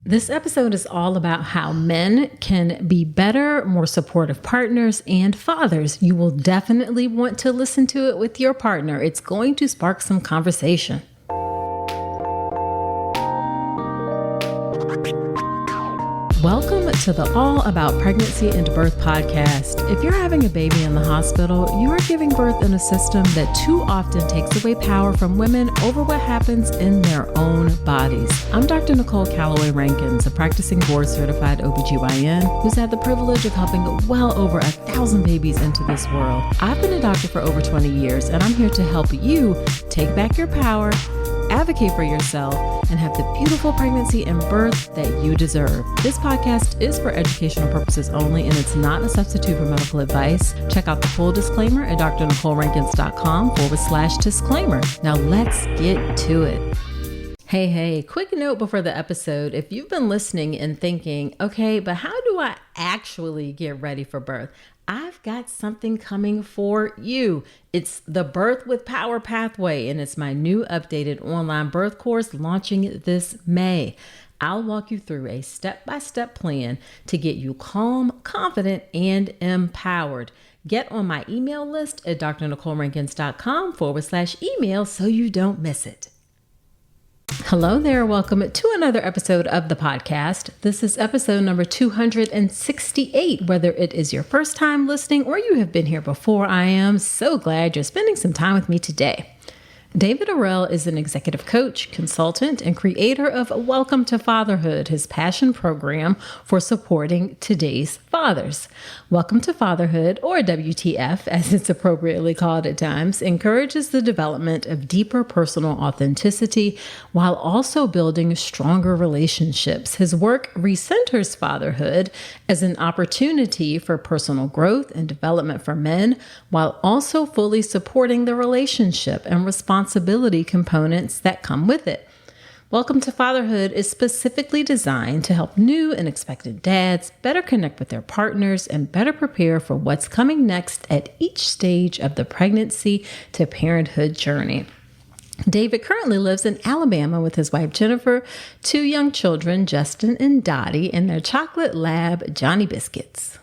This episode is all about how men can be better, more supportive partners and fathers. You will definitely want to listen to it with your partner. It's going to spark some conversation. Welcome to the All About Pregnancy and Birth podcast. If you're having a baby in the hospital, you are giving birth in a system that too often takes away power from women over what happens in their own bodies. I'm Dr. Nicole Calloway Rankins, a practicing board-certified OBGYN who's had the privilege of helping well over 1,000 babies into this world. I've been a doctor for over 20 years, and I'm here to help you take back your power, advocate for yourself, and have the beautiful pregnancy and birth that you deserve. This podcast is for educational purposes only, and it's not a substitute for medical advice. Check out the full disclaimer at drnicolerankins.com/disclaimer. Now let's get to it. Hey, quick note before the episode. If you've been listening and thinking, okay, but how do I actually get ready for birth? I've got something coming for you. It's the Birth with Power Pathway, and it's my new updated online birth course launching this May. I'll walk you through a step-by-step plan to get you calm, confident, and empowered. Get on my email list at drnicolerankins.com/email so you don't miss it. Hello there. Welcome to another episode of the podcast. This is episode number 268. Whether it is your first time listening or you have been here before, I am so glad you're spending some time with me today. David Arrell is an executive coach, consultant, and creator of Welcome to Fatherhood, his passion program for supporting today's fathers. Welcome to Fatherhood, or WTF as it's appropriately called at times, encourages the development of deeper personal authenticity while also building stronger relationships. His work recenters fatherhood as an opportunity for personal growth and development for men, while also fully supporting the relationship and responsibility components that come with it. Welcome to Fatherhood is specifically designed to help new and expectant dads better connect with their partners and better prepare for what's coming next at each stage of the pregnancy to parenthood journey. David currently lives in Alabama with his wife, Jennifer, 2 young children, Justin and Dottie, and their chocolate lab, Johnny Biscuits.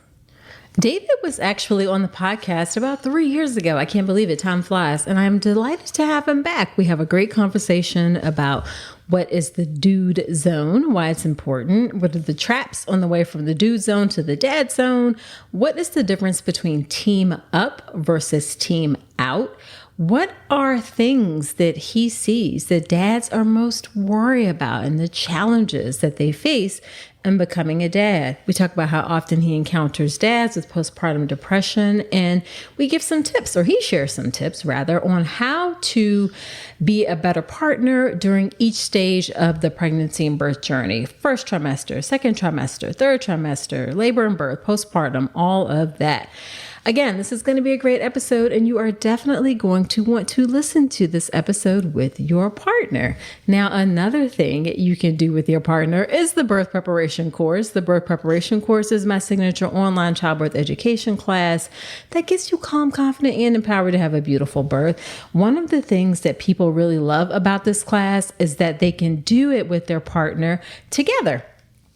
David was actually on the podcast about 3 years ago. I can't believe it. Time flies. And I'm delighted to have him back. We have a great conversation about what is the dude zone, why it's important, what are the traps on the way from the dude zone to the dad zone, what is the difference between team up versus team out, what are things that he sees that dads are most worried about and the challenges that they face in becoming a dad. We talk about how often he encounters dads with postpartum depression, and we give some tips, or he shares some tips rather, on how to be a better partner during each stage of the pregnancy and birth journey. First trimester, second trimester, third trimester, labor and birth, postpartum, all of that. Again, this is going to be a great episode, and you are definitely going to want to listen to this episode with your partner. Now, another thing you can do with your partner is the birth preparation course. The birth preparation course is my signature online childbirth education class that gets you calm, confident, and empowered to have a beautiful birth. One of the things that people really love about this class is that they can do it with their partner together.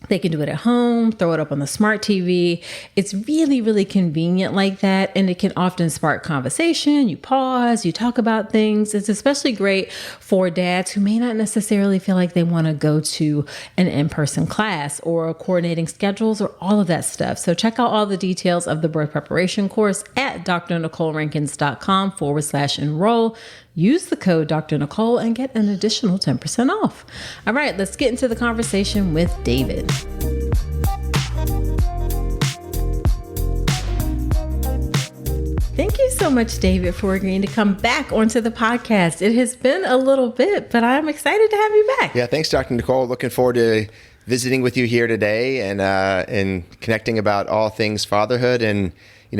They can do it at home, throw it up on the smart TV. It's really, really convenient like that. And it can often spark conversation. You pause, you talk about things. It's especially great for dads who may not necessarily feel like they want to go to an in-person class or coordinating schedules or all of that stuff. So check out all the details of the birth preparation course at drnicolerankins.com/enroll. Use the code Dr. Nicole and get an additional 10% off. All right, let's get into the conversation with David. Thank you so much, David, for agreeing to come back onto the podcast. It has been a little bit, but I'm excited to have you back. Yeah, thanks, Dr. Nicole. Looking forward to visiting with you here today and connecting about all things fatherhood and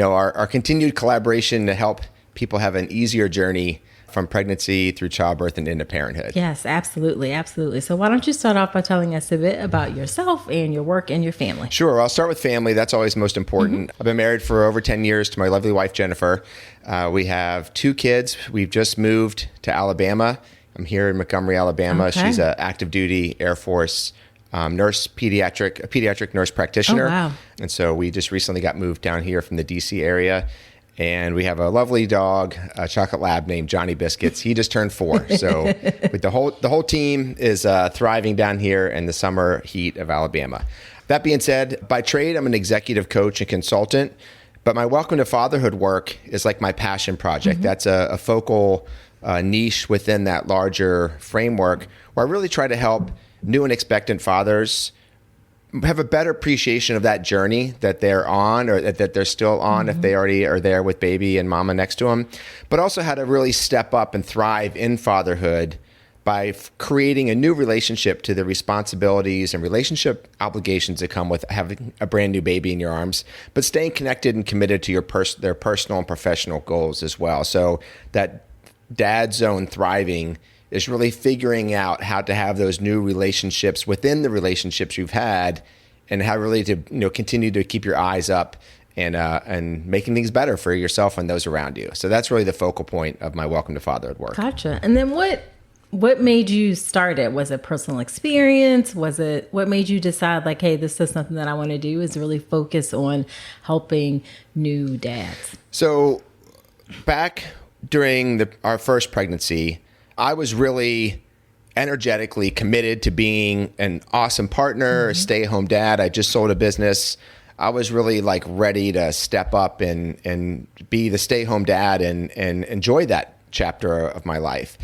our continued collaboration to help people have an easier journey from pregnancy through childbirth and into parenthood. Yes, absolutely. Absolutely. So why don't you start off by telling us a bit about yourself and your work and your family? Sure. I'll start with family. That's always most important. I've been married for over 10 years to my lovely wife, Jennifer. We have 2 kids. We've just moved to Alabama. I'm here in Montgomery, Alabama. Okay. She's an active duty Air Force pediatric nurse practitioner. Oh, wow. And so we just recently got moved down here from the DC area. And we have a lovely dog, a chocolate lab named Johnny Biscuits. He just turned 4. So with the whole team is thriving down here in the summer heat of Alabama. That being said, by trade, I'm an executive coach and consultant. But my Welcome to Fatherhood work is like my passion project. That's a focal niche within that larger framework where I really try to help new and expectant fathers have a better appreciation of that journey that they're on, or that they're still on if they already are there with baby and mama next to them, but also how to really step up and thrive in fatherhood by creating a new relationship to the responsibilities and relationship obligations that come with having a brand new baby in your arms, but staying connected and committed to their personal and professional goals as well. So that dad zone thriving is really figuring out how to have those new relationships within the relationships you've had, and how really to continue to keep your eyes up and making things better for yourself and those around you. So that's really the focal point of my Welcome to Fatherhood work. Gotcha. And then what made you start it? Was it personal experience? What made you decide like, hey, this is something that I want to do, is really focus on helping new dads? So back during our first pregnancy, I was really energetically committed to being an awesome partner, a stay-at-home dad. I just sold a business. I was really like ready to step up and be the stay-at-home dad and enjoy that chapter of my life.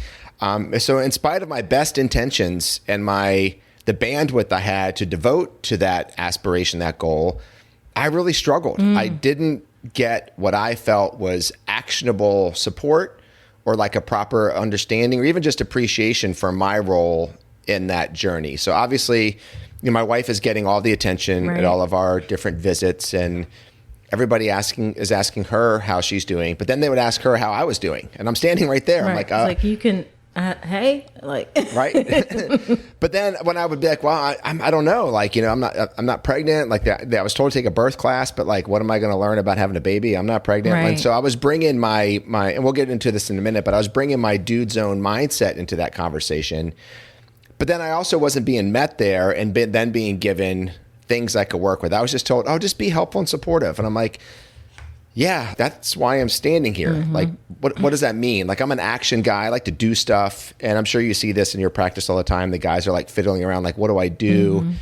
So in spite of my best intentions and the bandwidth I had to devote to that aspiration, that goal, I really struggled. I didn't get what I felt was actionable support, or like a proper understanding, or even just appreciation for my role in that journey. So obviously, my wife is getting all the attention at all of our different visits, and everybody is asking her how she's doing. But then they would ask her how I was doing, and I'm standing right there. I'm like, you can. Hey, like, right. But then when I would be like, well, I don't know, like, I'm not pregnant. Like I was told to take a birth class, but like, what am I going to learn about having a baby? I'm not pregnant. Right. And so I was bringing my, and we'll get into this in a minute, but I was bringing my dude zone mindset into that conversation. But then I also wasn't being met there and then being given things I could work with. I was just told, oh, just be helpful and supportive. And I'm like, yeah, that's why I'm standing here. Like, what does that mean? Like, I'm an action guy. I like to do stuff. And I'm sure you see this in your practice all the time. The guys are like fiddling around, like, what do I do?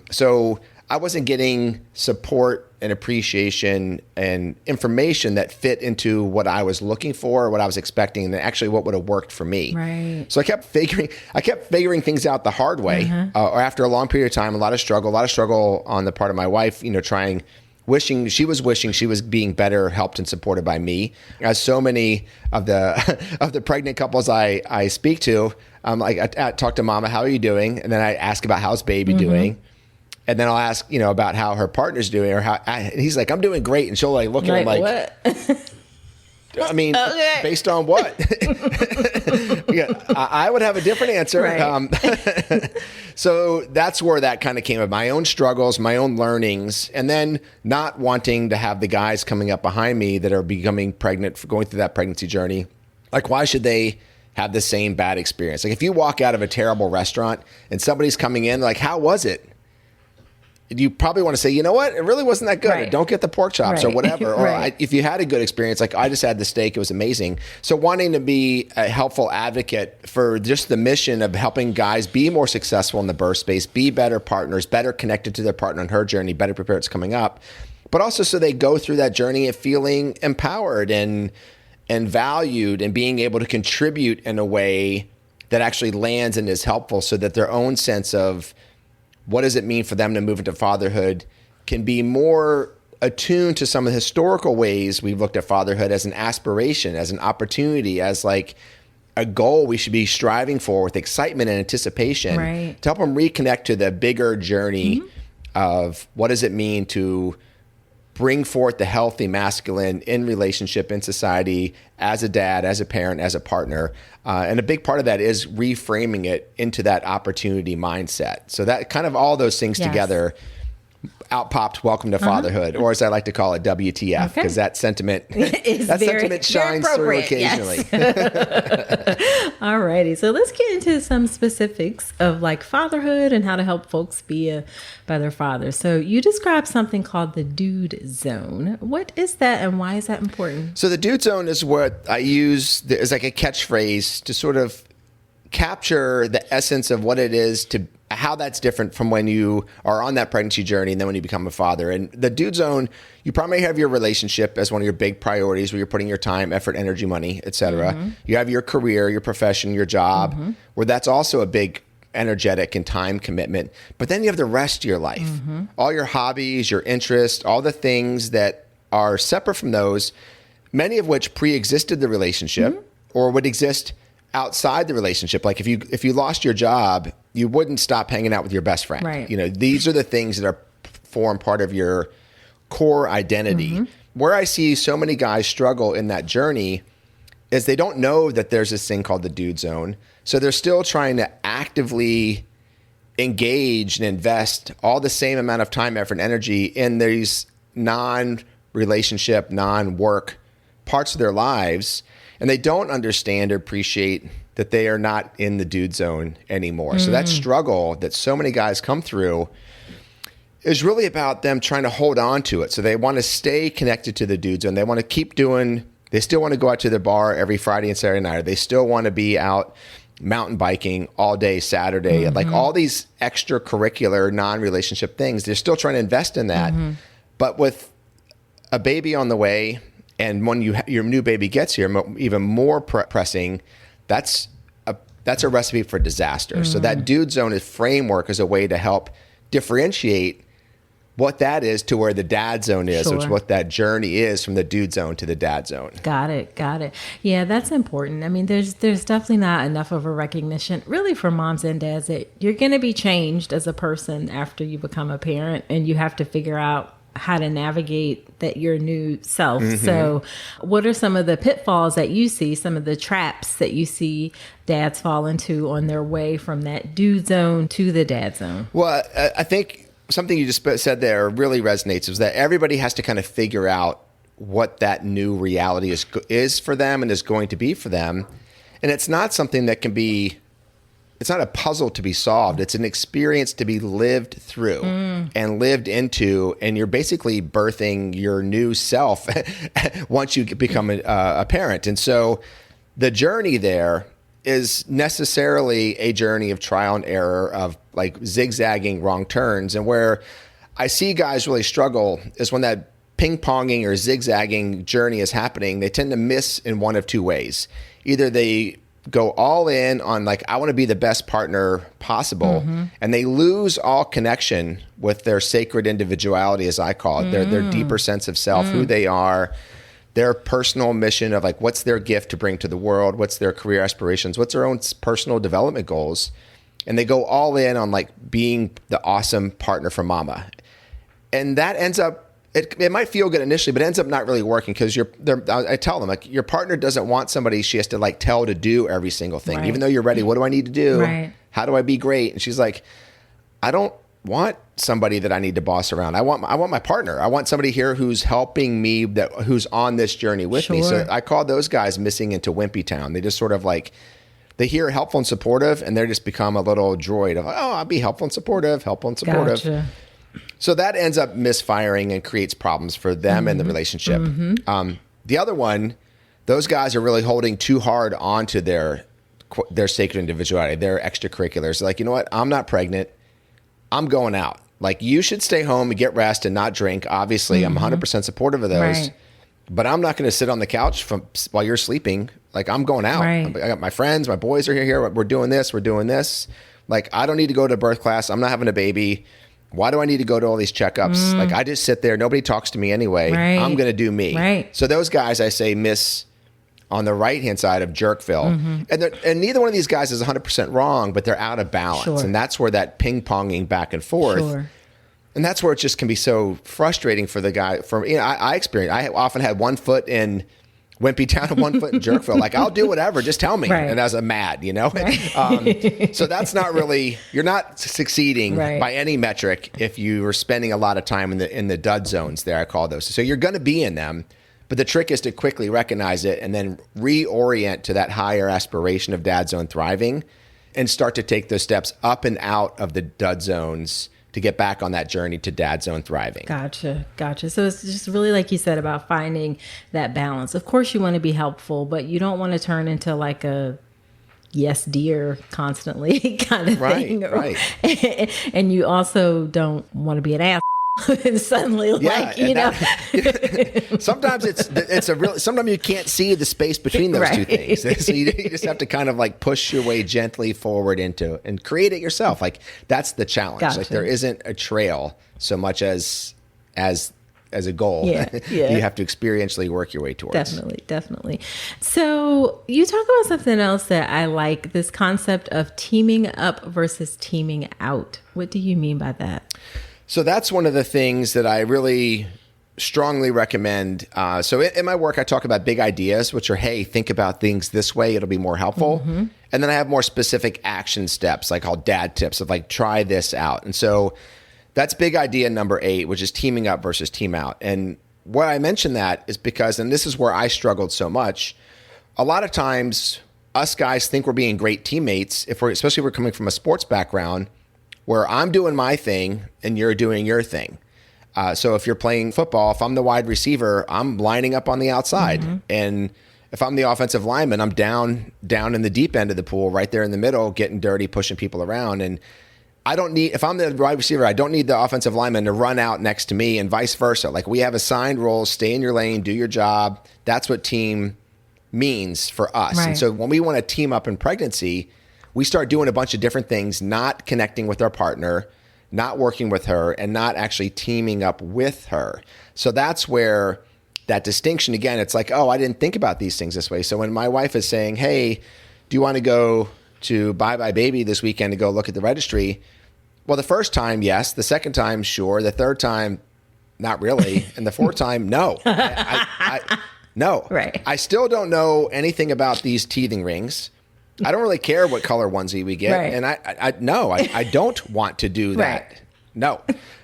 So I wasn't getting support and appreciation and information that fit into what I was looking for, or what I was expecting, and actually what would have worked for me. Right. So I kept figuring things out the hard way. Or after a long period of time, a lot of struggle on the part of my wife, wishing she was being better helped and supported by me. As so many of the pregnant couples I speak to, I talk to mama, how are you doing? And then I ask about how's baby doing. And then I'll ask, about how her partner's doing, or and he's like, I'm doing great. And she'll like look at him like, what? I mean, based on what? Yeah, I would have a different answer. Right. So that's where that kind of came of my own struggles, my own learnings, and then not wanting to have the guys coming up behind me that are becoming pregnant, going through that pregnancy journey. Like, why should they have the same bad experience? Like, if you walk out of a terrible restaurant and somebody's coming in, like, how was it? You probably want to say, you know what, it really wasn't that good. Right. Or don't get the pork chops or whatever. Or if you had a good experience, like I just had the steak, it was amazing. So wanting to be a helpful advocate for just the mission of helping guys be more successful in the birth space, be better partners, better connected to their partner on her journey, better prepared it's coming up. But also so they go through that journey of feeling empowered and valued and being able to contribute in a way that actually lands and is helpful, so that their own sense of what does it mean for them to move into fatherhood can be more attuned to some of the historical ways we've looked at fatherhood as an aspiration, as an opportunity, as like a goal we should be striving for with excitement and anticipation, to help them reconnect to the bigger journey of what does it mean to bring forth the healthy masculine in relationship, in society, as a dad, as a parent, as a partner. And a big part of that is reframing it into that opportunity mindset. So that kind of all those things together out popped "Welcome to Fatherhood," or as I like to call it, WTF, because that sentiment sentiment shines through occasionally. Yes. All righty, so let's get into some specifics of like fatherhood and how to help folks be a better father. So you described something called the dude zone. What is that, and why is that important? So the dude zone is what I use as like a catchphrase to sort of capture the essence of what it is to how that's different from when you are on that pregnancy journey and then when you become a father. And the dude zone, you probably have your relationship as one of your big priorities where you're putting your time, effort, energy, money, etc. You have your career, your profession, your job, where that's also a big energetic and time commitment. But then you have the rest of your life, all your hobbies, your interests, all the things that are separate from those, many of which pre-existed the relationship or would exist outside the relationship. Like if you lost your job, you wouldn't stop hanging out with your best friend. Right. You know, these are the things that form part of your core identity. Where I see so many guys struggle in that journey is they don't know that there's this thing called the dude zone. So they're still trying to actively engage and invest all the same amount of time, effort, and energy in these non-relationship, non-work parts of their lives. And they don't understand or appreciate that they are not in the dude zone anymore. So that struggle that so many guys come through is really about them trying to hold on to it. So they want to stay connected to the dude zone. They want to keep doing, they still want to go out to the bar every Friday and Saturday night. Or they still want to be out mountain biking all day Saturday. And like all these extracurricular non-relationship things, they're still trying to invest in that. But with a baby on the way, and when your new baby gets here, even more pressing, that's a recipe for disaster. So that dude zone framework is a way to help differentiate what that is to where the dad zone is, which is what that journey is from the dude zone to the dad zone. Got it. Yeah, that's important. I mean, there's definitely not enough of a recognition, really, for moms and dads that you're going to be changed as a person after you become a parent, and you have to figure out how to navigate that your new self. So what are some of the pitfalls that you see, some of the traps that you see dads fall into on their way from that dude zone to the dad zone? Well, I think something you just said there really resonates, is that everybody has to kind of figure out what that new reality is for them and is going to be for them. And it's not something that can be, it's not a puzzle to be solved. It's an experience to be lived through and lived into. And you're basically birthing your new self once you become a parent. And so the journey there is necessarily a journey of trial and error, of like zigzagging wrong turns. And where I see guys really struggle is when that ping-ponging or zigzagging journey is happening, they tend to miss in one of two ways. Either they go all in on like, I want to be the best partner possible, and they lose all connection with their sacred individuality, as I call it, their deeper sense of self, who they are, their personal mission of like, what's their gift to bring to the world, what's their career aspirations, what's their own personal development goals. And they go all in on like being the awesome partner for mama. And that ends up, it might feel good initially, but it ends up not really working, because I tell them, like, your partner doesn't want somebody she has to like tell to do every single thing. Right. Even though you're ready, what do I need to do? Right. How do I be great? And she's like, I don't want somebody that I need to boss around. I want my partner. I want somebody here who's helping me, who's on this journey with me. So I call those guys missing into Wimpy Town. They just sort of like, they hear helpful and supportive, and they just become a little droid of, oh, I'll be helpful and supportive. Gotcha. So that ends up misfiring and creates problems for them and the relationship. The other one, those guys are really holding too hard onto their sacred individuality, their extracurriculars. They're like, you know what? I'm not pregnant. I'm going out. Like, you should stay home and get rest and not drink. Obviously, I'm 100% supportive of those. Right. But I'm not going to sit on the couch while you're sleeping. Like, I'm going out. Right. I got my friends, my boys are here. We're doing this. Like, I don't need to go to birth class. I'm not having a baby. Why do I need to go to all these checkups? Like, I just sit there. Nobody talks to me anyway. Right. I'm going to do me. Right. So those guys, I say, miss on the right-hand side of Jerkville. And neither one of these guys is 100% wrong, but they're out of balance. And that's where that ping-ponging back and forth. And that's where it just can be so frustrating for the guy. I often had one foot in wimpy down on one foot in Jerkville. Like, I'll do whatever, just tell me. Right. And as a mad, so that's not really, you're not succeeding by any metric if you are spending a lot of time in the dud zones there, I call those. So you're going to be in them, but the trick is to quickly recognize it and then reorient to that higher aspiration of dad zone thriving and start to take those steps up and out of the dud zones to get back on that journey to dad zone thriving. Gotcha. So it's just really like you said about finding that balance. Of course you want to be helpful, but you don't want to turn into like a yes dear constantly kind of thing. Right. And you also don't want to be an ass. And suddenly, sometimes sometimes you can't see the space between those two things. So you just have to kind of like push your way gently forward into and create it yourself. Like, that's the challenge. Gotcha. Like, there isn't a trail so much as a goal. Yeah. You have to experientially work your way towards. Definitely. So you talk about something else that I like, this concept of teaming up versus teaming out. What do you mean by that? So that's one of the things that I really strongly recommend. So in my work, I talk about big ideas, which are, hey, think about things this way. It'll be more helpful. Mm-hmm. And then I have more specific action steps, like called dad tips of like, try this out. And so that's big idea number 8, which is teaming up versus team out. And why I mention that is because, and this is where I struggled so much, a lot of times us guys think we're being great teammates, especially if we're coming from a sports background, where I'm doing my thing and you're doing your thing. So if you're playing football, if I'm the wide receiver, I'm lining up on the outside. Mm-hmm. And if I'm the offensive lineman, I'm down in the deep end of the pool, right there in the middle, getting dirty, pushing people around. And if I'm the wide receiver, I don't need the offensive lineman to run out next to me, and vice versa. Like, we have assigned roles, stay in your lane, do your job. That's what team means for us. Right. And so when we want to team up in pregnancy, we start doing a bunch of different things, not connecting with our partner, not working with her, and not actually teaming up with her. So that's where that distinction, again, it's like, oh, I didn't think about these things this way. So when my wife is saying, hey, do you want to go to Bye Bye Baby this weekend to go look at the registry? Well, the first time, yes. The second time, sure. The third time, not really. And the fourth time, no. No. Right. I still don't know anything about these teething rings. I don't really care what color onesie we get. Right. And I don't want to do that. Right. No.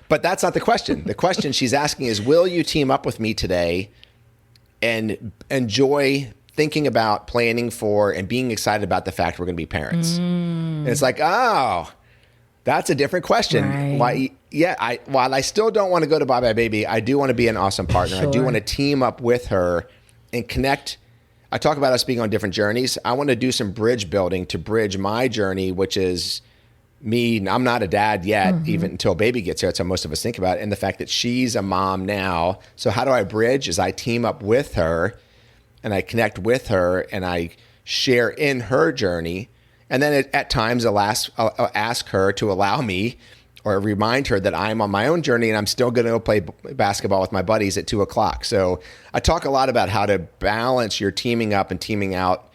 But that's not the question. The question she's asking is, will you team up with me today and enjoy thinking about, planning for, and being excited about the fact we're going to be parents? And it's like, oh, that's a different question. Right. While I still don't want to go to Bye Bye Baby, I do want to be an awesome partner. Sure. I do want to team up with her and connect. I talk about us being on different journeys. I want to do some bridge building to bridge my journey, which is me. I'm not a dad yet, even until baby gets here. That's how most of us think about it. And the fact that she's a mom now. So how do I bridge? Is I team up with her and I connect with her and I share in her journey. And then at times I'll ask her to allow me or remind her that I'm on my own journey and I'm still going to go play basketball with my buddies at 2:00. So I talk a lot about how to balance your teaming up and teaming out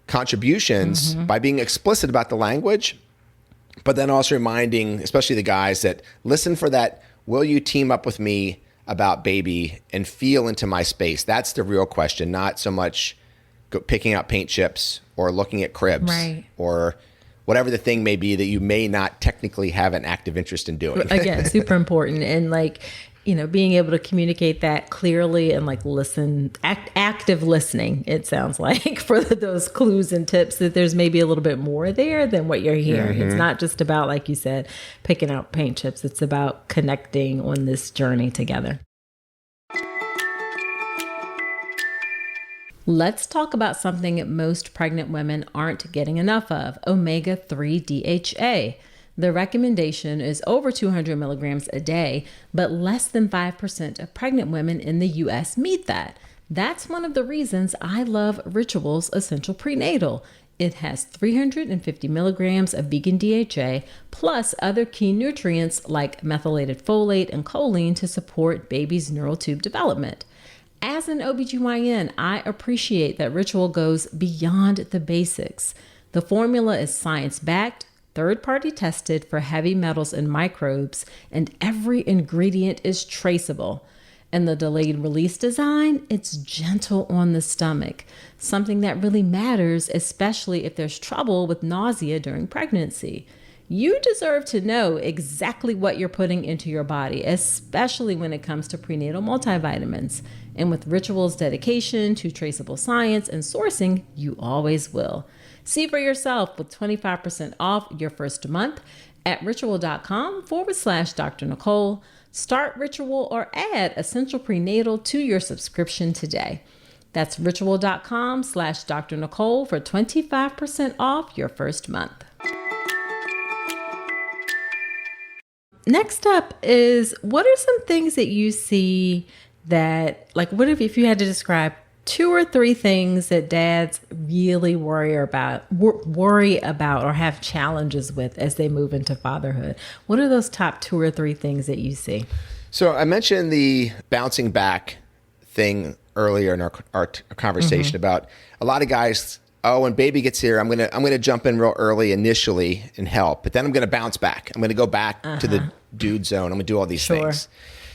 contributions by being explicit about the language, but then also reminding, especially the guys, that listen for that, will you team up with me about baby and feel into my space? That's the real question, not so much picking out paint chips or looking at cribs or whatever the thing may be that you may not technically have an active interest in doing. Again, super important. And being able to communicate that clearly and listen, active listening, it sounds like, for those clues and tips that there's maybe a little bit more there than what you're hearing. It's not just about, like you said, picking out paint chips. It's about connecting on this journey together. Let's talk about something most pregnant women aren't getting enough of, omega-3 DHA. The recommendation is over 200 milligrams a day, but less than 5% of pregnant women in the U.S. meet that. That's one of the reasons I love Ritual's Essential Prenatal. It has 350 milligrams of vegan DHA, plus other key nutrients like methylated folate and choline to support baby's neural tube development. As an OBGYN, I appreciate that Ritual goes beyond the basics. The formula is science-backed, third-party tested for heavy metals and microbes, and every ingredient is traceable. And the delayed release design, it's gentle on the stomach, something that really matters, especially if there's trouble with nausea during pregnancy. You deserve to know exactly what you're putting into your body, especially when it comes to prenatal multivitamins. And with Ritual's dedication to traceable science and sourcing, you always will. See for yourself with 25% off your first month at ritual.com/Dr. Nicole. Start Ritual or add Essential Prenatal to your subscription today. That's ritual.com/Dr. Nicole for 25% off your first month. Next up is, what are some things that you see that, like, what if you had to describe 2 or 3 things that dads really worry about or have challenges with as they move into fatherhood? What are those top 2 or 3 things that you see? So I mentioned the bouncing back thing earlier in our conversation about a lot of guys. Oh, when baby gets here, I'm gonna jump in real early initially and help, but then I'm gonna bounce back. I'm gonna go back to the dude zone. I'm gonna do all these things.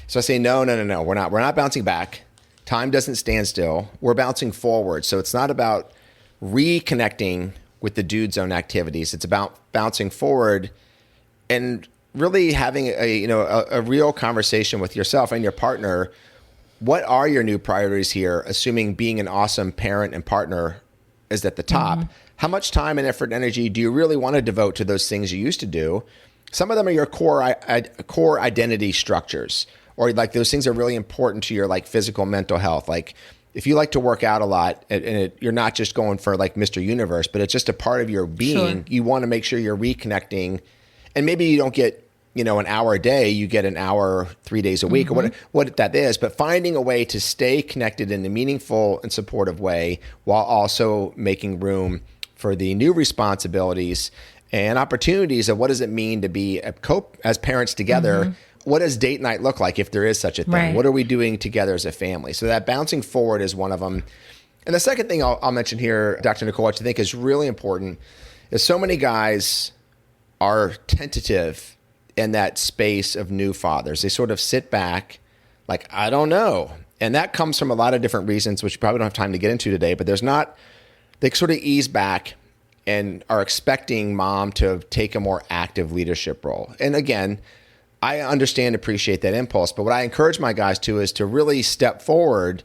So I say, no. We're not bouncing back. Time doesn't stand still. We're bouncing forward. So it's not about reconnecting with the dude zone activities. It's about bouncing forward and really having a real conversation with yourself and your partner. What are your new priorities here? Assuming being an awesome parent and partner is at the top. How much time and effort and energy do you really want to devote to those things you used to do? Some of them are your core identity structures, or like those things are really important to your like physical, mental health. Like if you like to work out a lot and you're not just going for like Mr. Universe, but it's just a part of your being, you want to make sure you're reconnecting. And maybe you don't get, an hour a day, you get an hour 3 days a week or what that is, but finding a way to stay connected in a meaningful and supportive way while also making room for the new responsibilities and opportunities of what does it mean to be as parents together. What does date night look like if there is such a thing? Right. What are we doing together as a family? So that bouncing forward is one of them. And the second thing I'll mention here, Dr. Nicole, which I think is really important, is so many guys are tentative in that space of new fathers. They sort of sit back like, I don't know. And that comes from a lot of different reasons, which we probably don't have time to get into today, but they sort of ease back and are expecting mom to take a more active leadership role. And again, I understand, appreciate that impulse, but what I encourage my guys to is to really step forward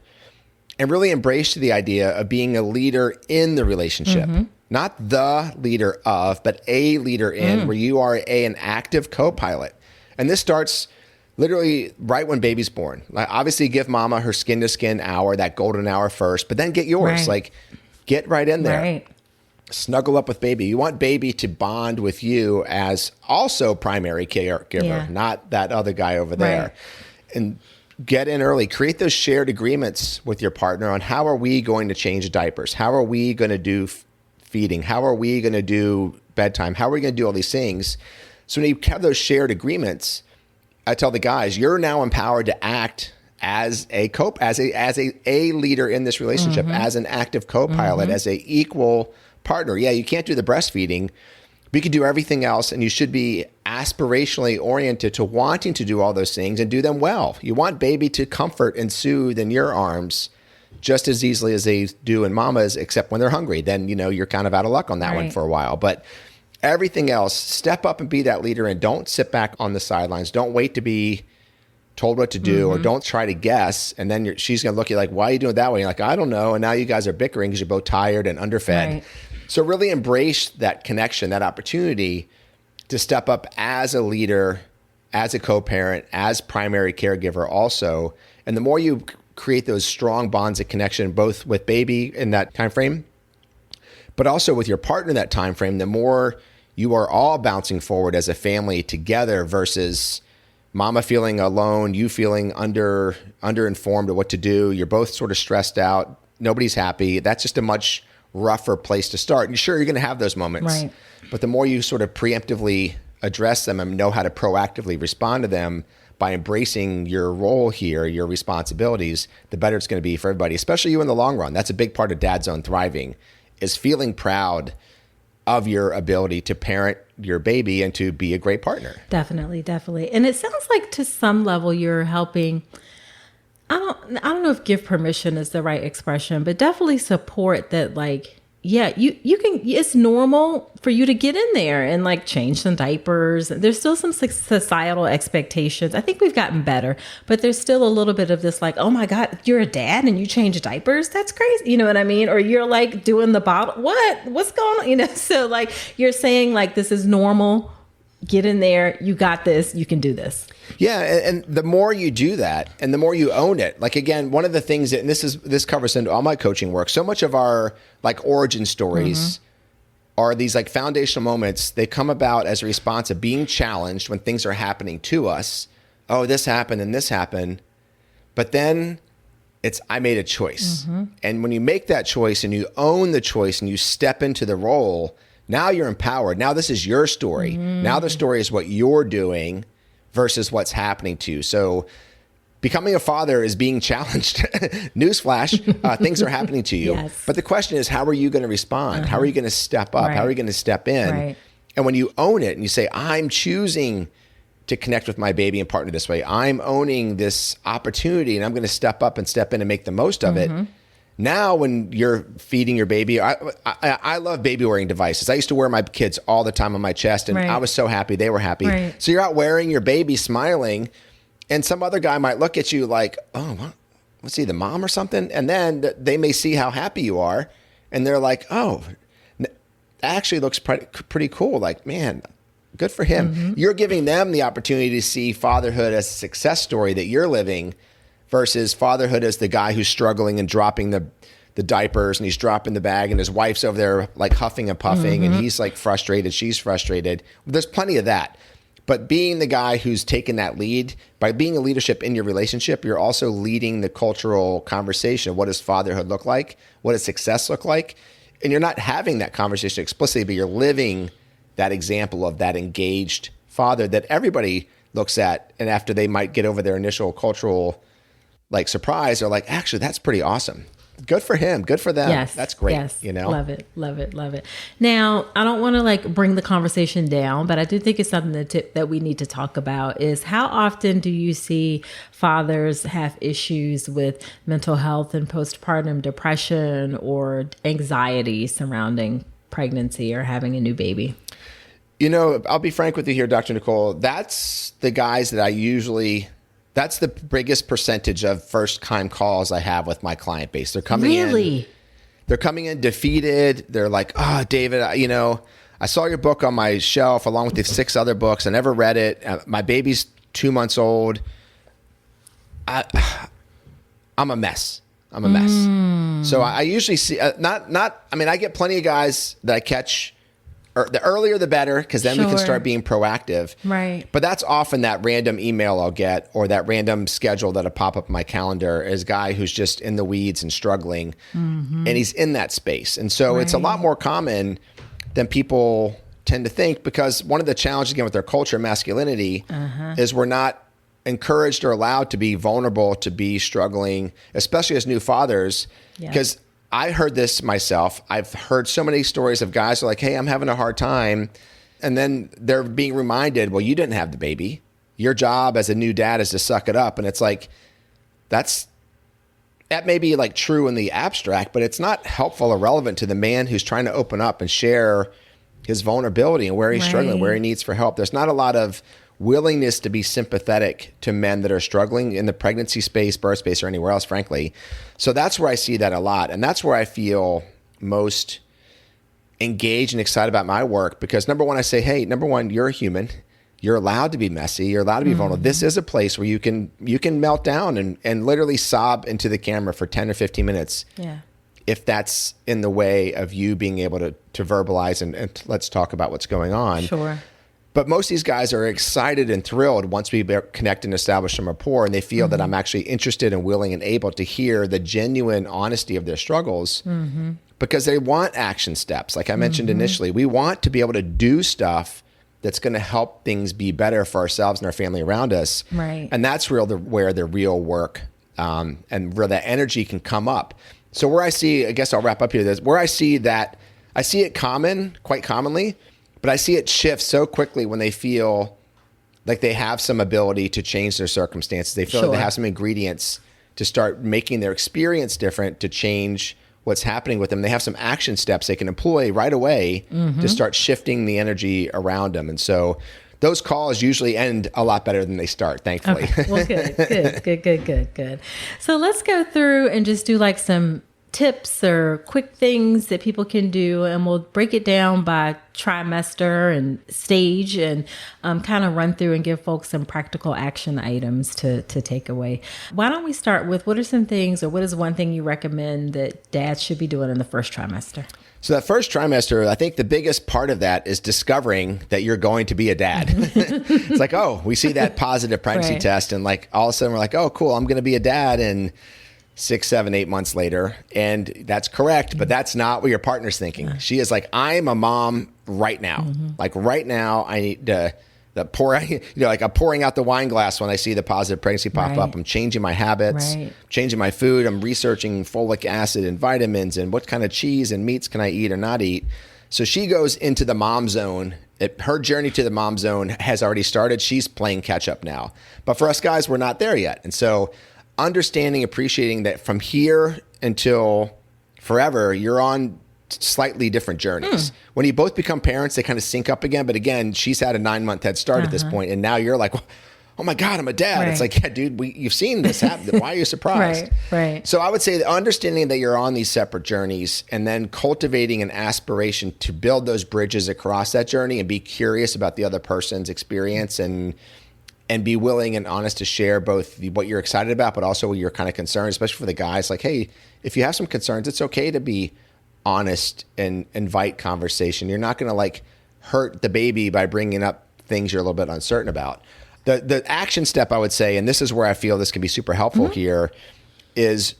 and really embrace the idea of being a leader in the relationship. Not the leader of, but a leader in, where you are an active co-pilot. And this starts literally right when baby's born. Like, obviously give mama her skin to skin hour, that golden hour first, but then get yours. Right. Like get right in there. Right. Snuggle up with baby. You want baby to bond with you as also primary caregiver, not that other guy over there. Right. And get in early. Create those shared agreements with your partner on how are we going to change diapers? How are we going to do feeding? How are we going to do bedtime? How are we going to do all these things? So when you have those shared agreements, I tell the guys, you're now empowered to act as a leader in this relationship, as an active co-pilot, as a equal partner. Yeah, you can't do the breastfeeding, but you can do everything else, and you should be aspirationally oriented to wanting to do all those things and do them well. You want baby to comfort and soothe in your arms just as easily as they do in mama's, except when they're hungry. Then, you're kind of out of luck on that one for a while. But everything else, step up and be that leader, and don't sit back on the sidelines. Don't wait to be told what to do, or don't try to guess. And then she's going to look at you like, why are you doing it that way? You're like, I don't know. And now you guys are bickering because you're both tired and underfed. Right. So really embrace that connection, that opportunity to step up as a leader, as a co-parent, as primary caregiver also. And the more you create those strong bonds of connection, both with baby in that time frame, but also with your partner in that time frame, the more you are all bouncing forward as a family together versus mama feeling alone, you feeling underinformed of what to do. You're both sort of stressed out. Nobody's happy. That's just a much rougher place to start. And sure, you're going to have those moments, right, but the more you sort of preemptively address them and know how to proactively respond to them by embracing your role here, your responsibilities, the better it's going to be for everybody, especially you in the long run. That's a big part of Dad Zone thriving, is feeling proud of your ability to parent your baby and to be a great partner. Definitely. And it sounds like to some level you're helping I don't know if give permission is the right expression, but definitely support that, like, yeah, you can, it's normal for you to get in there and like change some diapers. There's still some societal expectations. I think we've gotten better, but there's still a little bit of this like, oh my God, you're a dad and you change diapers? That's crazy. You know what I mean? Or you're like doing the bottle. What's going on? You know, so like you're saying like, this is normal. Get in there. You got this. You can do this. Yeah. And the more you do that and the more you own it, like, again, one of the things that, and this covers into all my coaching work, so much of our like origin stories are these like foundational moments. They come about as a response of being challenged when things are happening to us. Oh, this happened and this happened. But then I made a choice. And when you make that choice and you own the choice and you step into the role, now you're empowered. Now this is your story. Now the story is what you're doing versus what's happening to you. So becoming a father is being challenged. Newsflash, things are happening to you. Yes. But the question is, how are you going to respond? How are you going to step up? How are you going to step in? Right. And when you own it and you say, I'm choosing to connect with my baby and partner this way, I'm owning this opportunity and I'm going to step up and step in and make the most of it. Now, when you're feeding your baby, I love baby wearing devices. I used to wear my kids all the time on my chest, and I was so happy. They were happy. Right. So you're out wearing your baby, smiling, and some other guy might look at you like, oh, what's he, the mom or something? And then they may see how happy you are, and they're like, oh, that actually looks pretty cool. Like, man, good for him. You're giving them the opportunity to see fatherhood as a success story that you're living, versus fatherhood as the guy who's struggling and dropping the diapers and he's dropping the bag and his wife's over there like huffing and puffing and he's like frustrated, she's frustrated. There's plenty of that. But being the guy who's taken that lead, by being a leadership in your relationship, you're also leading the cultural conversation of what does fatherhood look like? What does success look like? And you're not having that conversation explicitly, but you're living that example of that engaged father that everybody looks at. And after they might get over their initial cultural like surprise, they're like, actually, that's pretty awesome. Good for him. Good for them. Yes. That's great. Yes. You know? Love it. Love it. Love it. Now, I don't want to like bring the conversation down, but I do think it's something that we need to talk about is how often do you see fathers have issues with mental health and postpartum depression or anxiety surrounding pregnancy or having a new baby? You know, I'll be frank with you here, Dr. Nicole. That's the guys that that's the biggest percentage of first-time calls I have with my client base. They're coming in. They're coming in defeated. They're like, oh, David, I saw your book on my shelf along with the 6 other books. I never read it. My baby's 2 months old. I'm a mess. I'm a mess. So I usually see, I get plenty of guys that I catch. The earlier the better, because then we can start being proactive. Right. But that's often that random email I'll get or that random schedule that'll pop up in my calendar is a guy who's just in the weeds and struggling, and he's in that space. And so it's a lot more common than people tend to think, because one of the challenges, again, with our culture, masculinity, is we're not encouraged or allowed to be vulnerable, to be struggling, especially as new fathers, because I heard this myself. I've heard so many stories of guys who are like, hey, I'm having a hard time. And then they're being reminded, well, you didn't have the baby. Your job as a new dad is to suck it up. And it's like, that may be like true in the abstract, but it's not helpful or relevant to the man who's trying to open up and share his vulnerability and where he's struggling, where he needs for help. There's not a lot of willingness to be sympathetic to men that are struggling in the pregnancy space, birth space, or anywhere else, frankly. So that's where I see that a lot. And that's where I feel most engaged and excited about my work, because number one, I say, hey, you're a human. You're allowed to be messy. You're allowed to be vulnerable. This is a place where you can melt down and literally sob into the camera for 10 or 15 minutes. Yeah. If that's in the way of you being able to verbalize and let's talk about what's going on. Sure. But most of these guys are excited and thrilled once we connect and establish some rapport, and they feel that I'm actually interested and willing and able to hear the genuine honesty of their struggles, because they want action steps. Like I mentioned initially, we want to be able to do stuff that's going to help things be better for ourselves and our family around us. Right. And that's where the real work and where that energy can come up. So where I see, I guess I'll wrap up here, where I see it quite commonly, but I see it shift so quickly when they feel like they have some ability to change their circumstances. They feel like they have some ingredients to start making their experience different to change what's happening with them. They have some action steps they can employ right away to start shifting the energy around them. And so those calls usually end a lot better than they start, thankfully. Okay. Well, good. So let's go through and just do like some tips or quick things that people can do, and we'll break it down by trimester and stage, and kind of run through and give folks some practical action items to take away. Why don't we start with what are some things, or what is one thing you recommend that dads should be doing in the first trimester? So that first trimester, I think the biggest part of that is discovering that you're going to be a dad. It's like, oh, we see that positive pregnancy test, and like all of a sudden we're like, oh, cool, I'm going to be a dad. And 6, 7, 8 months later. And that's correct, but that's not what your partner's thinking. She is like, I'm a mom right now. Like right now, I need to pour, like I'm pouring out the wine glass when I see the positive pregnancy pop up. I'm changing my habits, changing my food. I'm researching folic acid and vitamins and what kind of cheese and meats can I eat or not eat. So she goes into the mom zone. Her journey to the mom zone has already started. She's playing catch up now. But for us guys, we're not there yet. And so understanding, appreciating that from here until forever, you're on slightly different journeys. When you both become parents, they kind of sync up again. But again, she's had a 9-month head start at this point, and now you're like, oh my God, I'm a dad. It's like, yeah, dude, you've seen this happen. Why are you surprised? Right. So I would say the understanding that you're on these separate journeys, and then cultivating an aspiration to build those bridges across that journey and be curious about the other person's experience, and be willing and honest to share both what you're excited about, but also what you're kind of concerned, especially for the guys. Like, hey, if you have some concerns, it's okay to be honest and invite conversation. You're not going to like hurt the baby by bringing up things you're a little bit uncertain about. The action step, I would say, and this is where I feel this can be super helpful here, is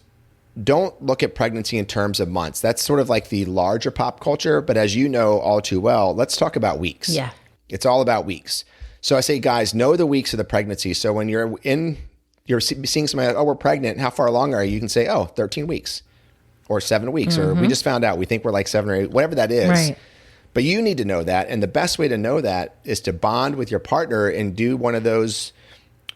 don't look at pregnancy in terms of months. That's sort of like the larger pop culture. But as you know all too well, let's talk about weeks. Yeah. It's all about weeks. So I say, guys, know the weeks of the pregnancy. So when you're seeing somebody, oh, we're pregnant. How far along are you? You can say, oh, 13 weeks or 7 weeks, or we just found out. We think we're like 7 or 8, whatever that is. Right. But you need to know that. And the best way to know that is to bond with your partner and do one of those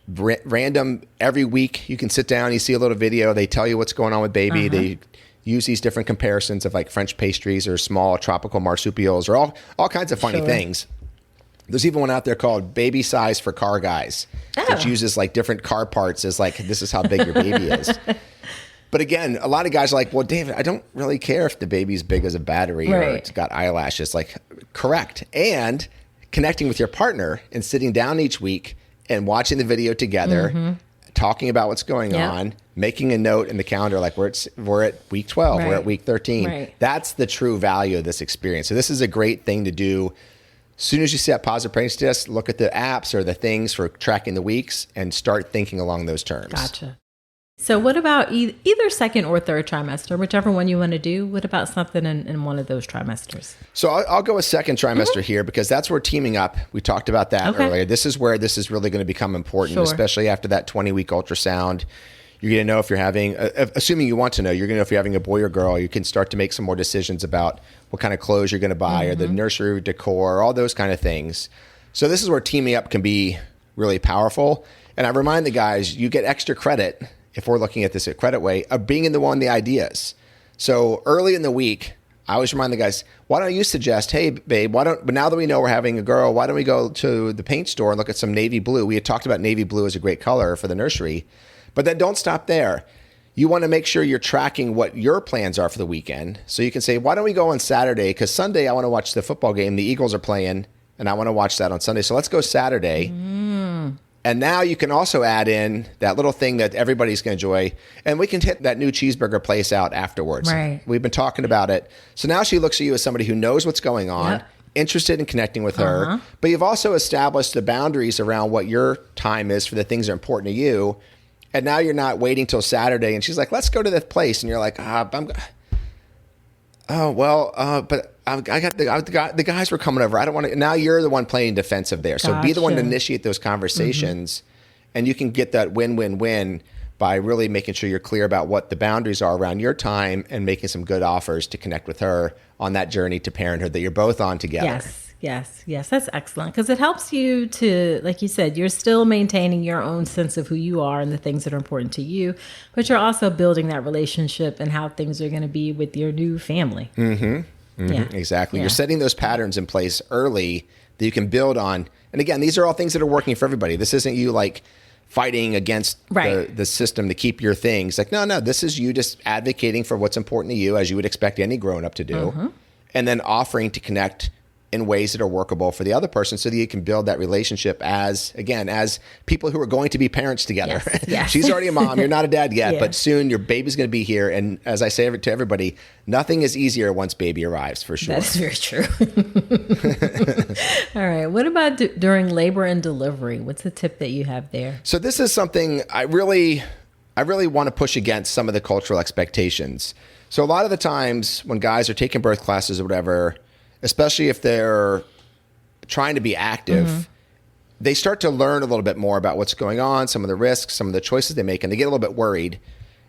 random, every week you can sit down, you see a little video. They tell you what's going on with baby. They use these different comparisons of like French pastries or small tropical marsupials or all kinds of funny things. There's even one out there called Baby Size for Car Guys, which uses like different car parts as like, this is how big your baby is. But again, a lot of guys are like, well, David, I don't really care if the baby's big as a battery or it's got eyelashes. Like, correct. And connecting with your partner and sitting down each week and watching the video together, talking about what's going on, making a note in the calendar, like we're at week 12, we're at week 13. That's the true value of this experience. So this is a great thing to do. As soon as you see that positive pregnancy test, look at the apps or the things for tracking the weeks and start thinking along those terms. Gotcha. So what about either second or third trimester, whichever one you want to do? What about something in one of those trimesters? So I'll go with second trimester here, because that's where teaming up, we talked about that earlier. This is where this is really going to become important, especially after that 20-week ultrasound. You're going to know if you're having, assuming you want to know, you're going to know if you're having a boy or girl. You can start to make some more decisions about what kind of clothes you're going to buy or the nursery decor, all those kind of things. So this is where teaming up can be really powerful. And I remind the guys, you get extra credit, if we're looking at this a credit way, of being in the ideas. So early in the week, I always remind the guys, why don't you suggest, hey, babe, but now that we know we're having a girl, why don't we go to the paint store and look at some navy blue? We had talked about navy blue as a great color for the nursery. But then don't stop there. You want to make sure you're tracking what your plans are for the weekend. So you can say, why don't we go on Saturday? Because Sunday, I want to watch the football game. The Eagles are playing, and I want to watch that on Sunday. So let's go Saturday. And now you can also add in that little thing that everybody's going to enjoy. And we can hit that new cheeseburger place out afterwards. We've been talking about it. So now she looks at you as somebody who knows what's going on, interested in connecting with her. But you've also established the boundaries around what your time is for the things that are important to you. And now you're not waiting till Saturday. And she's like, let's go to this place. And you're like, but I got the guys were coming over. I don't want to. Now you're the one playing defensive there. So be the one to initiate those conversations. And you can get that win-win-win by really making sure you're clear about what the boundaries are around your time and making some good offers to connect with her on that journey to parenthood that you're both on together. Yes. That's excellent because it helps you to, like you said, you're still maintaining your own sense of who you are and the things that are important to you, but you're also building that relationship and how things are going to be with your new family. Yeah. Exactly. Yeah. You're setting those patterns in place early that you can build on. And again, these are all things that are working for everybody. This isn't you like fighting against the system to keep your things. Like, no, this is you just advocating for what's important to you as you would expect any grown up to do. And then offering to connect in ways that are workable for the other person so that you can build that relationship as people who are going to be parents together. Yes. She's already a mom. You're not a dad yet, but soon your baby's going to be here. And as I say to everybody, nothing is easier once baby arrives, for sure. That's very true. All right. What about during labor and delivery? What's the tip that you have there? So this is something I really want to push against some of the cultural expectations. So a lot of the times when guys are taking birth classes or whatever, especially if they're trying to be active, they start to learn a little bit more about what's going on, some of the risks, some of the choices they make, and they get a little bit worried.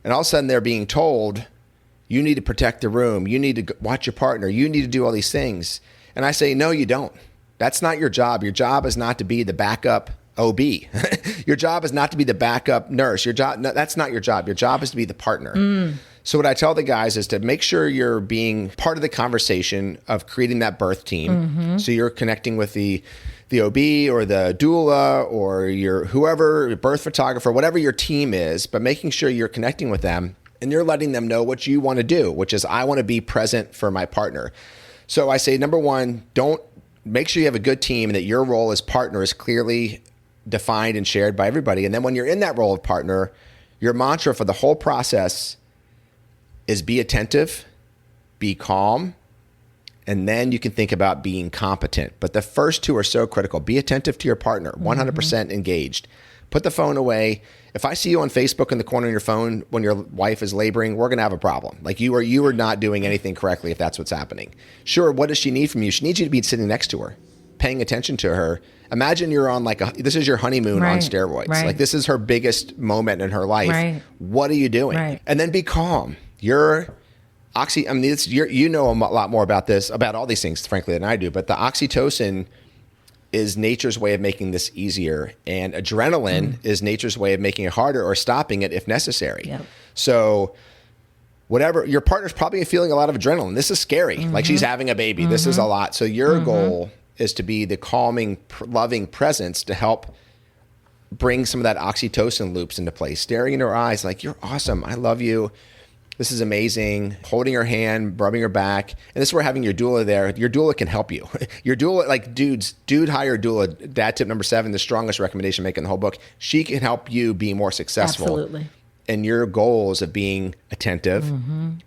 And all of a sudden they're being told, you need to protect the room, you need to watch your partner, you need to do all these things. And I say, no, you don't. That's not your job. Your job is not to be the backup OB. Your job is not to be the backup nurse. That's not your job. Your job is to be the partner. So what I tell the guys is to make sure you're being part of the conversation of creating that birth team. So you're connecting with the OB or the doula or your whoever, birth photographer, whatever your team is, but making sure you're connecting with them and you're letting them know what you want to do, which is I want to be present for my partner. So I say, number one, make sure you have a good team and that your role as partner is clearly defined and shared by everybody. And then when you're in that role of partner, your mantra for the whole process is be attentive, be calm, and then you can think about being competent. But the first two are so critical. Be attentive to your partner, 100% engaged. Put the phone away. If I see you on Facebook in the corner of your phone when your wife is laboring, we're going to have a problem. Like you are not doing anything correctly if that's what's happening. Sure, what does she need from you? She needs you to be sitting next to her, paying attention to her. Imagine you're on this is your honeymoon on steroids. Like this is her biggest moment in her life. What are you doing? And then be calm. You know a lot more about all these things, frankly, than I do. But the oxytocin is nature's way of making this easier, and adrenaline is nature's way of making it harder or stopping it if necessary. Yep. So, whatever your partner's probably feeling a lot of adrenaline. This is scary. Like she's having a baby. This is a lot. So your goal is to be the calming, loving presence to help bring some of that oxytocin loops into place. Staring into her eyes, like you're awesome. I love you. This is amazing. Holding her hand, rubbing her back. And this is where having your doula there. Your doula can help you. Your doula, like dude, hire a doula. Dad tip number 7, the strongest recommendation making the whole book. She can help you be more successful. Absolutely. And your goals of being attentive,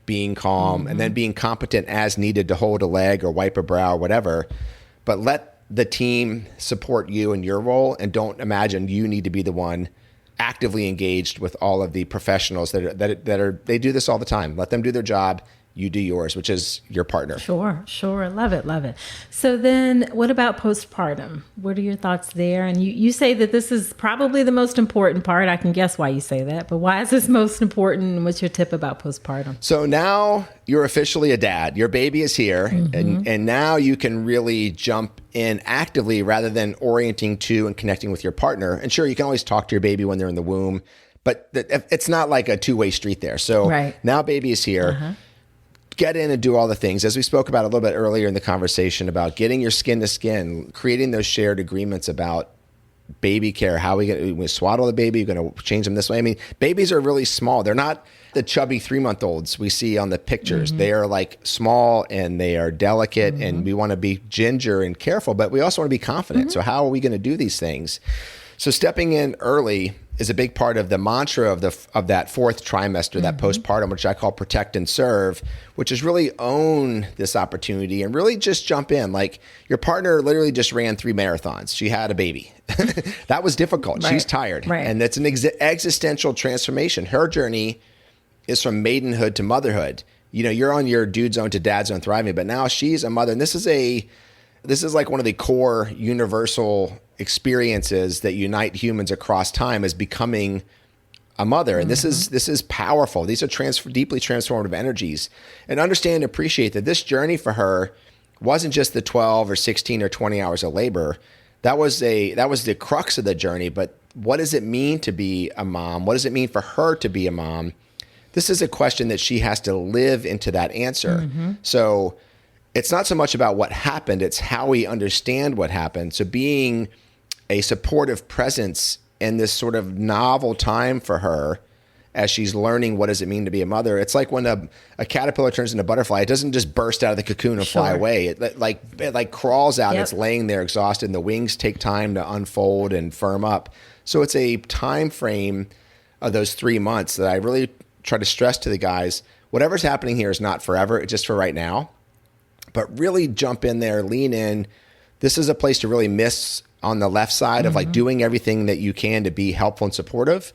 being calm, and then being competent as needed to hold a leg or wipe a brow or whatever. But let the team support you in your role, and don't imagine you need to be the one actively engaged with all of the professionals they do this all the time. Let them do their job. You do yours, which is your partner. Sure. Love it. So then what about postpartum? What are your thoughts there? And you say that this is probably the most important part. I can guess why you say that, but why is this most important? And what's your tip about postpartum? So now you're officially a dad. Your baby is here, and now you can really jump in actively rather than orienting to and connecting with your partner. And sure, you can always talk to your baby when they're in the womb, but it's not like a two-way street there. So now baby is here. Get in and do all the things, as we spoke about a little bit earlier in the conversation about getting your skin to skin, creating those shared agreements about baby care. How are we going to swaddle the baby? You're going to change them this way. I mean, babies are really small. They're not the chubby 3-month-olds we see on the pictures. They are like small and they are delicate, and we want to be ginger and careful, but we also want to be confident. So how are we going to do these things? So stepping in early is a big part of the mantra of that fourth trimester, that postpartum, which I call protect and serve, which is really own this opportunity and really just jump in. Like your partner literally just ran 3 marathons. She had a baby. That was difficult. She's tired. And that's an existential transformation. Her journey is from maidenhood to motherhood. You know, you're on your dude zone to dad zone thriving, but now she's a mother. And this is like one of the core universal experiences that unite humans across time, is becoming a mother. And this is powerful. These are deeply transformative energies. And understand and appreciate that this journey for her wasn't just the 12 or 16 or 20 hours of labor. That was the crux of the journey. But what does it mean to be a mom? What does it mean for her to be a mom? This is a question that she has to live into that answer. So it's not so much about what happened, it's how we understand what happened. So being a supportive presence in this sort of novel time for her as she's learning what does it mean to be a mother. It's like when a caterpillar turns into a butterfly, it doesn't just burst out of the cocoon and fly away. It like crawls out and it's laying there exhausted, and the wings take time to unfold and firm up. So it's a time frame of those 3 months that I really try to stress to the guys, whatever's happening here is not forever, it's just for right now. But really jump in there, lean in. This is a place to really miss on the left side of like doing everything that you can to be helpful and supportive,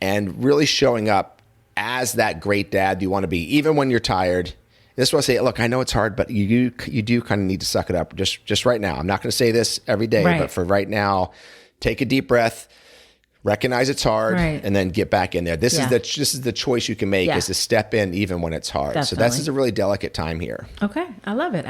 and really showing up as that great dad you want to be, even when you're tired. This is what I say, look, I know it's hard, but you do kind of need to suck it up just right now. I'm not going to say this every day, but for right now, take a deep breath, recognize it's hard, and then get back in there. This is the choice you can make, is to step in even when it's hard. Definitely. So this is a really delicate time here. Okay. I love it.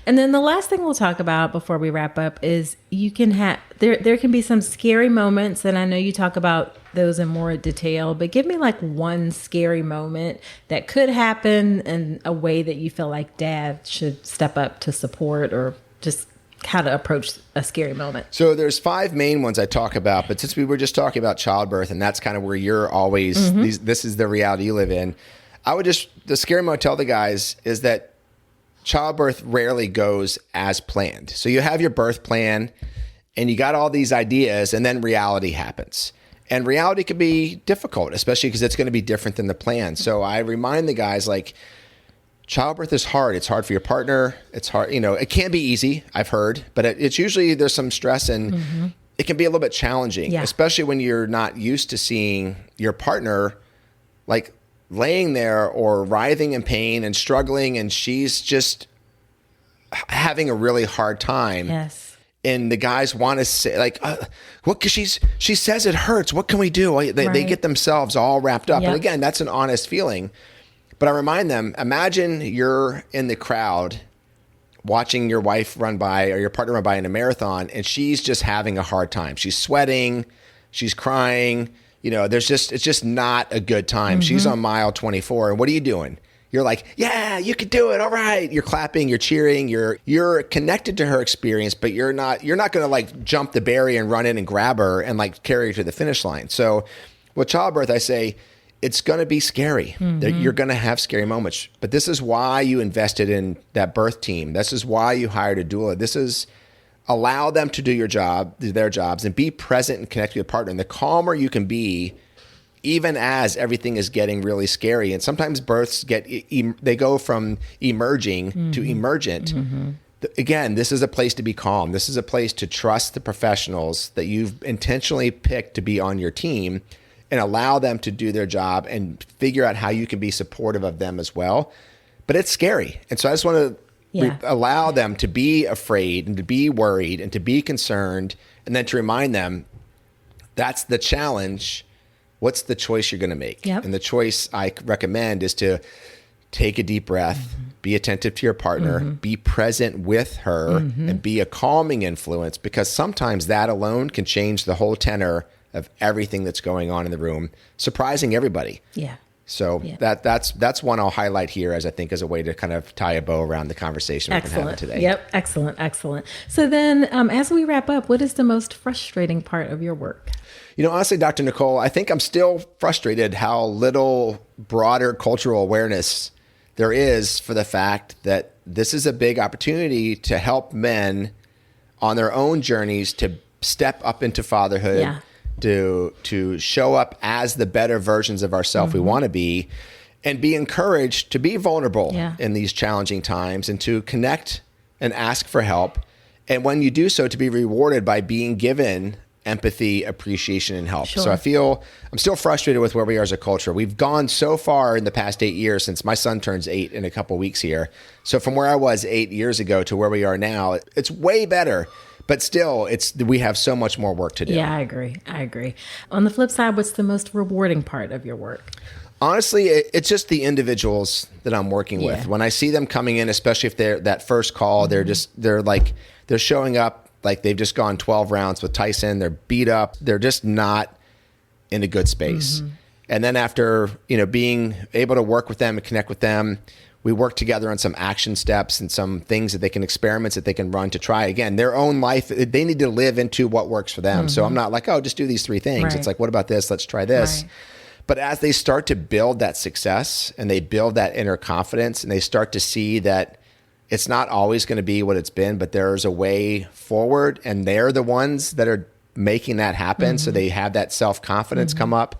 And then the last thing we'll talk about before we wrap up is you can have, there can be some scary moments, and I know you talk about those in more detail, but give me like one scary moment that could happen in a way that you feel like dad should step up to support, or just how to approach a scary moment. So there's 5 main ones I talk about, but since we were just talking about childbirth, and that's kind of where you're always, this is the reality you live in. The scary moment I tell the guys is that childbirth rarely goes as planned. So you have your birth plan and you got all these ideas, and then reality happens. And reality can be difficult, especially because it's going to be different than the plan. So I remind the guys, like, childbirth is hard. It's hard for your partner. It's hard. It can be easy, I've heard, but it's usually there's some stress, and it can be a little bit challenging, especially when you're not used to seeing your partner like laying there or writhing in pain and struggling, and she's just having a really hard time. Yes. And the guys want to say, like, what? Because she says it hurts. What can we do? They get themselves all wrapped up. And again, that's an honest feeling. But I remind them, imagine you're in the crowd watching your wife run by, or your partner run by in a marathon, and she's just having a hard time. She's sweating, she's crying. It's just not a good time. She's on mile 24, and what are you doing? You're like, yeah, you can do it. All right. You're clapping, you're cheering, you're connected to her experience, but you're not going to like jump the barrier and run in and grab her and like carry her to the finish line. So with childbirth, I say, it's going to be scary. You're going to have scary moments, but this is why you invested in that birth team. This is why you hired a doula. This is allow them to do their jobs, and be present and connect with your partner. And the calmer you can be, even as everything is getting really scary. And sometimes births they go from emerging to emergent. Again, this is a place to be calm. This is a place to trust the professionals that you've intentionally picked to be on your team, and allow them to do their job and figure out how you can be supportive of them as well. But it's scary. And so I just want to allow them to be afraid and to be worried and to be concerned, and then to remind them that's the challenge. What's the choice you're going to make? And the choice I recommend is to take a deep breath, be attentive to your partner, be present with her, and be a calming influence, because sometimes that alone can change the whole tenor of everything that's going on in the room, surprising everybody. So that's one I'll highlight here as I think as a way to kind of tie a bow around the conversation we've been having today. Excellent. So then as we wrap up, what is the most frustrating part of your work? Honestly, Dr. Nicole, I think I'm still frustrated how little broader cultural awareness there is for the fact that this is a big opportunity to help men on their own journeys to step up into fatherhood, to show up as the better versions of ourselves we want to be, and be encouraged to be vulnerable in these challenging times, and to connect and ask for help. And when you do so, to be rewarded by being given empathy, appreciation, and help. So I feel I'm still frustrated with where we are as a culture. We've gone so far in the past 8 years, since my son turns 8 in a couple weeks here. So from where I was 8 years ago to where we are now, it's way better. But still, we have so much more work to do. Yeah, I agree. On the flip side, what's the most rewarding part of your work? Honestly, it's just the individuals that I'm working with. When I see them coming in, especially if they're that first call, they're showing up like they've just gone 12 rounds with Tyson. They're beat up. They're just not in a good space. And then after, being able to work with them and connect with them, we work together on some action steps and some things that they can experiments that they can run to try again their own life. They need to live into what works for them. So I'm not like, oh, just do these 3 things. Right. It's like, what about this? Let's try this. Right. But as they start to build that success and they build that inner confidence and they start to see that it's not always going to be what it's been, but there's a way forward and they're the ones that are making that happen. So they have that self-confidence come up.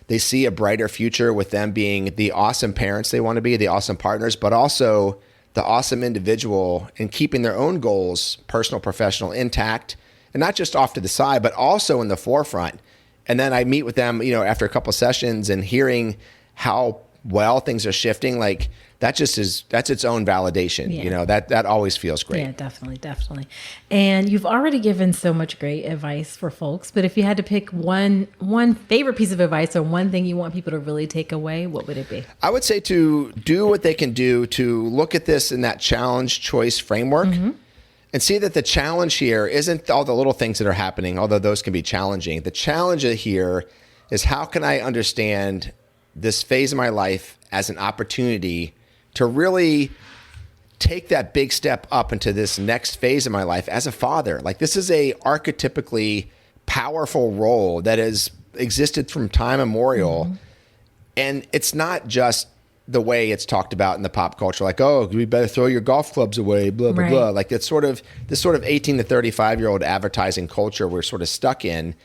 They see a brighter future with them being the awesome parents they want to be, the awesome partners, but also the awesome individual and keeping their own goals, personal, professional, intact, and not just off to the side, but also in the forefront. And then I meet with them, after a couple sessions and hearing how well things are shifting, like that's its own validation. Yeah. That always feels great. Yeah, definitely. And you've already given so much great advice for folks, but if you had to pick one favorite piece of advice or one thing you want people to really take away, what would it be? I would say to do what they can do to look at this in that challenge choice framework. And see that the challenge here isn't all the little things that are happening, although those can be challenging. The challenge here is how can I understand this phase of my life as an opportunity to really take that big step up into this next phase of my life as a father. Like this is a archetypically powerful role that has existed from time immemorial. And it's not just the way it's talked about in the pop culture, like, oh, we better throw your golf clubs away, blah, blah, blah. Like it's this sort of 18 to 35-year-old advertising culture we're sort of stuck in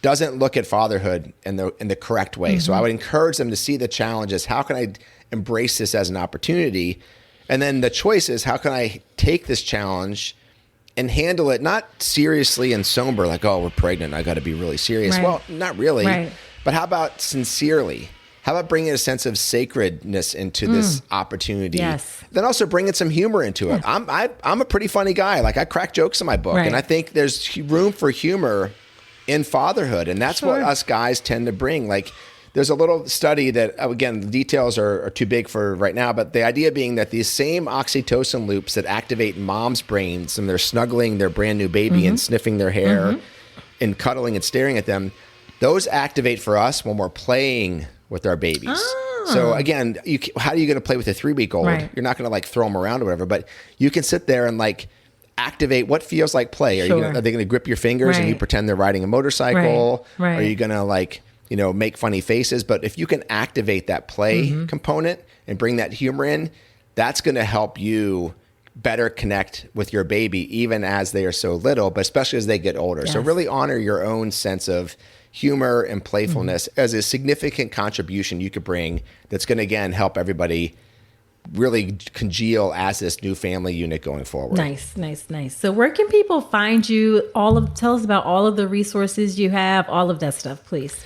doesn't look at fatherhood in the correct way. So I would encourage them to see the challenges. How can I embrace this as an opportunity? And then the choice is, how can I take this challenge and handle it not seriously and somber, like, oh, we're pregnant, I got to be really serious. Right. Well, not really. But how about sincerely? How about bringing a sense of sacredness into this opportunity? Yes. Then also bringing some humor into it. I'm a pretty funny guy. Like I crack jokes in my book, and I think there's room for humor in fatherhood, and that's what us guys tend to bring. Like there's a little study that, again, the details are too big for right now, but the idea being that these same oxytocin loops that activate moms' brains when they're snuggling their brand new baby and sniffing their hair and cuddling and staring at them, those activate for us when we're playing with our babies. So again, how are you going to play with a 3-week-old? You're not going to like throw them around or whatever, but you can sit there and like activate what feels like play. Are they going to grip your fingers and you pretend they're riding a motorcycle? Are you going to like, make funny faces? But if you can activate that play component and bring that humor in, that's going to help you better connect with your baby, even as they are so little, but especially as they get older. So really honor your own sense of humor and playfulness as a significant contribution you could bring that's going to, again, help everybody really congeal as this new family unit going forward. Nice. So where can people find you? Tell us about all of the resources you have, all of that stuff, please.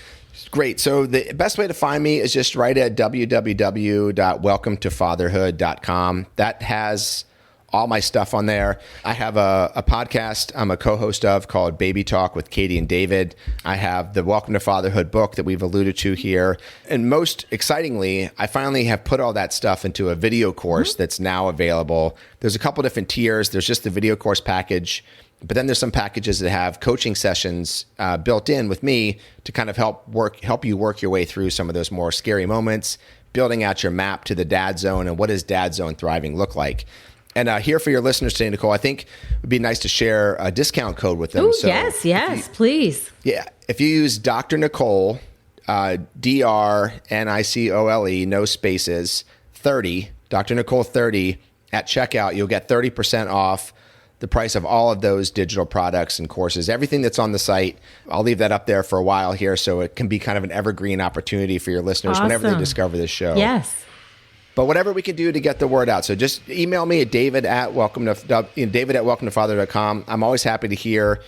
Great. So the best way to find me is just right at www.welcometofatherhood.com. That has all my stuff on there. I have a podcast I'm a co-host of called Baby Talk with Katie and David. I have the Welcome to Fatherhood book that we've alluded to here. And most excitingly, I finally have put all that stuff into a video course that's now available. There's a couple different tiers. There's just the video course package, but then there's some packages that have coaching sessions built in with me to kind of help you work your way through some of those more scary moments, building out your map to the dad zone and what does dad zone thriving look like. And here for your listeners today, Nicole, I think it would be nice to share a discount code with them. Oh, so yes, please. Yeah. If you use Dr. Nicole, DRNICOLE, no spaces, 30, Dr. Nicole 30 at checkout, you'll get 30% off the price of all of those digital products and courses, everything that's on the site. I'll leave that up there for a while here so it can be kind of an evergreen opportunity for your listeners whenever they discover this show. Yes. But whatever we can do to get the word out. So just email me at david@welcometofather.com. I'm always happy to hear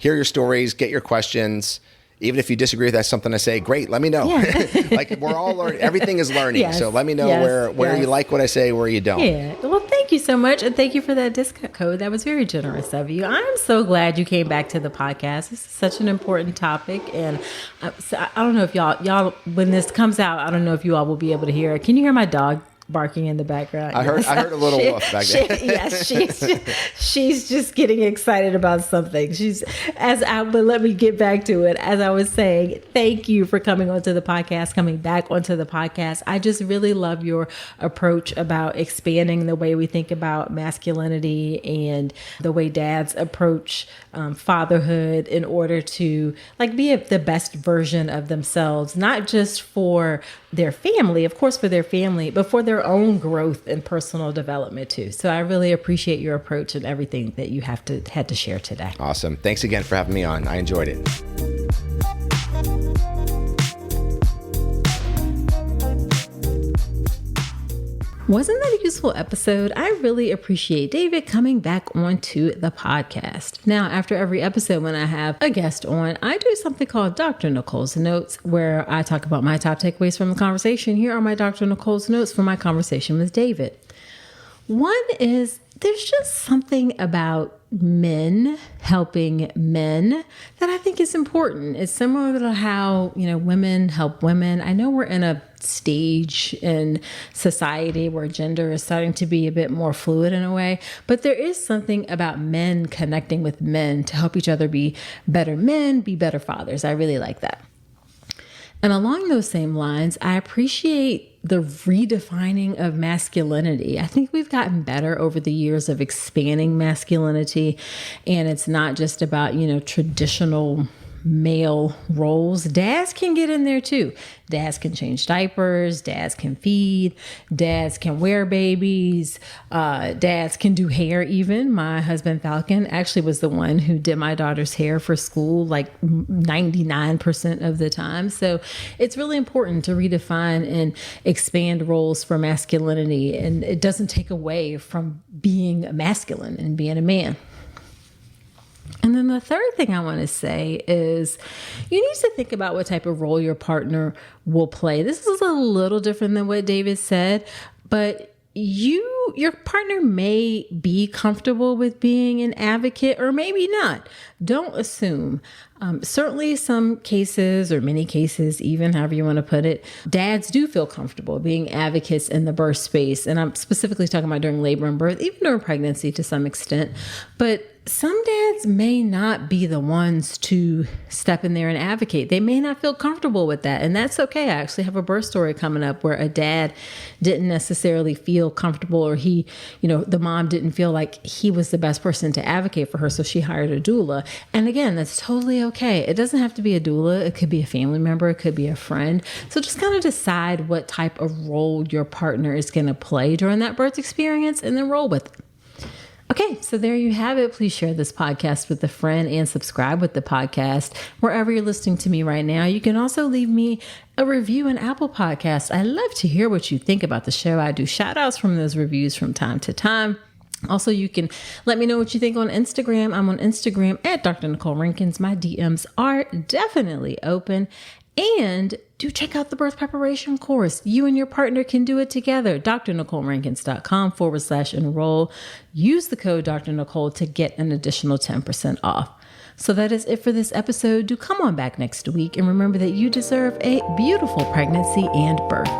your stories, get your questions. Even if you disagree with that, something I say, great, let me know. Yeah. Like we're all learning. Everything is learning. Yes. So let me know where you like what I say, where you don't. Yeah. Well, thank Thank you so much. And thank you for that discount code. That was very generous of you. I'm so glad you came back to the podcast. This is such an important topic. And I don't know if y'all, when this comes out, I don't know if you all will be able to hear it. Can you hear my dog barking in the background? I heard a little woof back there. Yes, she's just getting excited about something. But let me get back to it. As I was saying, thank you for coming back onto the podcast. I just really love your approach about expanding the way we think about masculinity and the way dads approach fatherhood in order to be the best version of themselves, not just for their family, of course, for their family, but for their own growth and personal development too. So I really appreciate your approach and everything that you had to share today. Awesome. Thanks again for having me on. I enjoyed it. Wasn't that a useful episode? I really appreciate David coming back onto the podcast. Now, after every episode, when I have a guest on, I do something called Dr. Nicole's Notes, where I talk about my top takeaways from the conversation. Here are my Dr. Nicole's Notes for my conversation with David. One is, there's just something about men helping men that I think is important. It's similar to how, women help women. I know we're in a stage in society where gender is starting to be a bit more fluid in a way, but there is something about men connecting with men to help each other be better men, be better fathers. I really like that. And along those same lines, I appreciate the redefining of masculinity. I think we've gotten better over the years of expanding masculinity. And it's not just about, traditional male roles. Dads can get in there too. Dads can change diapers. Dads can feed. Dads can wear babies. Dads can do hair even. My husband Falcon actually was the one who did my daughter's hair for school 99% of the time. So it's really important to redefine and expand roles for masculinity. And it doesn't take away from being masculine and being a man. And then the third thing I want to say is you need to think about what type of role your partner will play. This is a little different than what David said, but your partner may be comfortable with being an advocate or maybe not. Don't assume. Certainly some cases or many cases, even however you want to put it, dads do feel comfortable being advocates in the birth space. And I'm specifically talking about during labor and birth, even during pregnancy to some extent. But some dads may not be the ones to step in there and advocate. They may not feel comfortable with that. And that's okay. I actually have a birth story coming up where a dad didn't necessarily feel comfortable, or the mom didn't feel like he was the best person to advocate for her. So she hired a doula. And again, that's totally okay. It doesn't have to be a doula. It could be a family member. It could be a friend. So just kind of decide what type of role your partner is going to play during that birth experience and then roll with it. Okay, so there you have it. Please share this podcast with a friend and subscribe with the podcast wherever you're listening to me right now. You can also leave me a review in Apple Podcasts. I love to hear what you think about the show. I do shout outs from those reviews from time to time. Also, you can let me know what you think on Instagram. I'm on Instagram at Dr. Nicole Rankins. My DMs are definitely open. And do check out the birth preparation course. You and your partner can do it together. drnicolerankins.com/enroll. Use the code Dr. Nicole to get an additional 10% off. So that is it for this episode. Do come on back next week and remember that you deserve a beautiful pregnancy and birth.